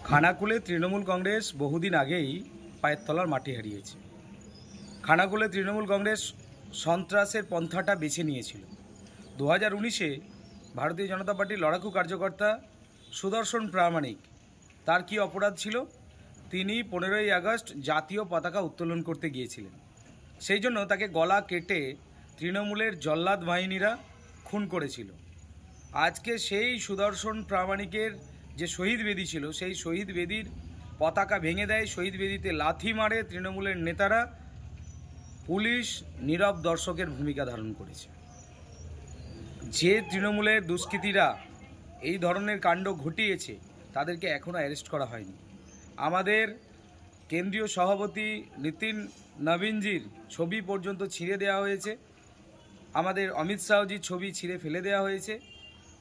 খানাকুলে তৃণমূল কংগ্রেস বহুদিন আগেই পায়ের তলার মাটি হারিয়েছে। খানাকুলে তৃণমূল কংগ্রেস সন্ত্রাসের পন্থাটা বেছে নিয়েছিল। 2019-এ ভারতীয় জনতা পার্টির লড়াকু কার্যকর্তা সুদর্শন প্রামাণিক, তার কি অপরাধ ছিল? তিনি 15ই আগস্ট জাতীয় পতাকা উত্তোলন করতে গিয়েছিলেন। সেই জন্য তাকে গলা কেটে তৃণমূলের জল্লাদ বাহিনীরা খুন করেছিল। আজকে সেই সুদর্শন প্রামাণিকের যে শহীদ বেদি ছিল, সেই শহীদ বেদির পতাকা ভেঙে দেয়, শহীদ বেদিতে লাথি মারে তৃণমূলের নেতারা। পুলিশ নীরব দর্শকের ভূমিকা ধারণ করেছে। যে তৃণমূলের দুষ্কৃতীরা এই ধরনের কাণ্ড ঘটিয়েছে তাদেরকে এখনও অ্যারেস্ট করা হয়নি। আমাদের কেন্দ্রীয় সভাপতি নিতিন নবীনজির ছবি পর্যন্ত ছিঁড়ে দেওয়া হয়েছে, আমাদের অমিত শাহজির ছবি ছিঁড়ে ফেলে দেওয়া হয়েছে,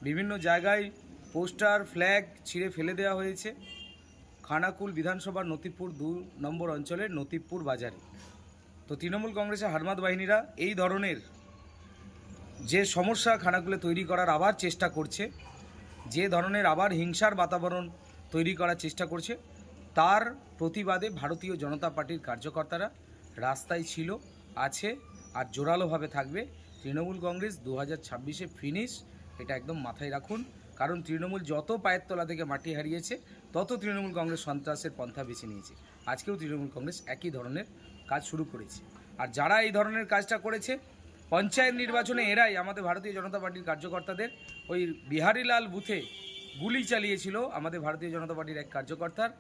বিভিন্ন জায়গায় পোস্টার ফ্ল্যাগ ছিঁড়ে ফেলে দেওয়া হয়েছে। খানাকুল বিধানসভার নতিপুর 2 নম্বর অঞ্চলের নতিপুর বাজারে। তো তৃণমূল কংগ্রেসের হারমাদ বাহিনীরা এই ধরনের যে সমস্যা খানাকুলে তৈরি করার আবার চেষ্টা করছে, যে ধরনের আবার হিংসার বাতাবরণ তৈরি করার চেষ্টা করছে, তার প্রতিবাদে ভারতীয় জনতা পার্টির কার্যকর্তারা রাস্তায় ছিল, আছে আর জোরালোভাবে থাকবে। তৃণমূল কংগ্রেস 2026-এ ফিনিশ, এটা একদম মাথায় রাখুন। কারণ তৃণমূল যত পায়ের তলা থেকে মাটি হারিয়েছে, তত তৃণমূল কংগ্রেস সন্ত্রাসের পন্থা বেছে নিয়েছে। আজকেও তৃণমূল কংগ্রেস একই ধরনের কাজ শুরু করেছে। আর যারা এই ধরনের কাজটা করেছে, পঞ্চায়েত নির্বাচনে এরাই আমাদের ভারতীয় জনতা পার্টির কার্যকর্তাদের ওই বিহারীলাল বুথে গুলি চালিয়েছিল। আমাদের ভারতীয় জনতা পার্টির এক কার্যকর্তার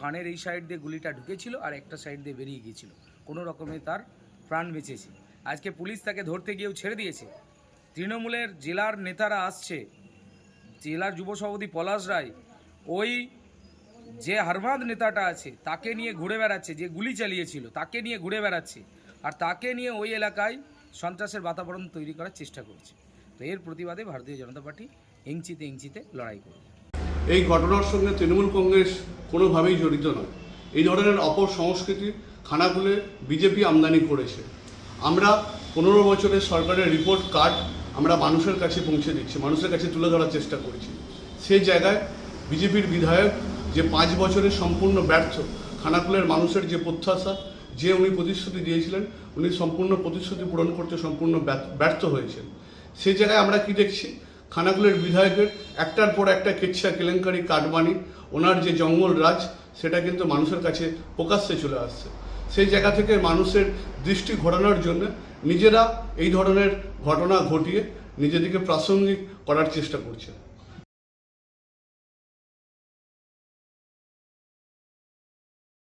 কানের এই সাইড দিয়ে গুলিটা ঢুকেছিল আর একটা সাইড দিয়ে বেরিয়ে গিয়েছিল, কোনো রকমে তার প্রাণ বেঁচেছে। আজকে পুলিশ তাকে ধরতে গিয়েও ছেড়ে দিয়েছে। তৃণমূলের জেলার নেতারা আসছে, জেলার যুব সভাপতি পলাশ রায় ওই যে হারমাদ নেতাটা আছে তাকে নিয়ে ঘুরে বেড়াচ্ছে, যে গুলি চালিয়েছিল তাকে নিয়ে ঘুরে বেড়াচ্ছে, আর তাকে নিয়ে ওই এলাকায় সন্ত্রাসের বাতাবরণ তৈরি করার চেষ্টা করছে। তো এর প্রতিবাদে ভারতীয় জনতা পার্টি ইঞ্চিতে ইঞ্চিতে লড়াই করবে। এই ঘটনার সঙ্গে তৃণমূল কংগ্রেস কোনোভাবেই জড়িত নয়। এই ধরনের অপসংস্কৃতি খানাকুলে বিজেপি আমদানি করেছে। আমরা 15 বছরের সরকারের রিপোর্ট কার্ড আমরা মানুষের কাছে পৌঁছে দিচ্ছি, মানুষের কাছে তুলে ধরার চেষ্টা করছি। সেই জায়গায় বিজেপির বিধায়ক যে 5 বছরের সম্পূর্ণ ব্যর্থ, খানাকুলের মানুষের যে প্রত্যাশা, যে উনি প্রতিশ্রুতি দিয়েছিলেন, উনি সম্পূর্ণ প্রতিশ্রুতি পূরণ করতে সম্পূর্ণ ব্যর্থ হয়েছেন। সেই জায়গায় আমরা কি দেখছি? খানাকুলের বিধায়কের একটার পর একটা কেচ্ছা কেলেঙ্কারি কাটবানি, ওনার যে জঙ্গল রাজ, সেটা কিন্তু মানুষের কাছে প্রকাশ্যে চলে আসছে। সেই জায়গা থেকে মানুষের দৃষ্টি ঘোরানোর জন্য নিজেরা এই ধরনের ঘটনা ঘটিয়ে নিজেদেরকে প্রাসঙ্গিক করার চেষ্টা করছে।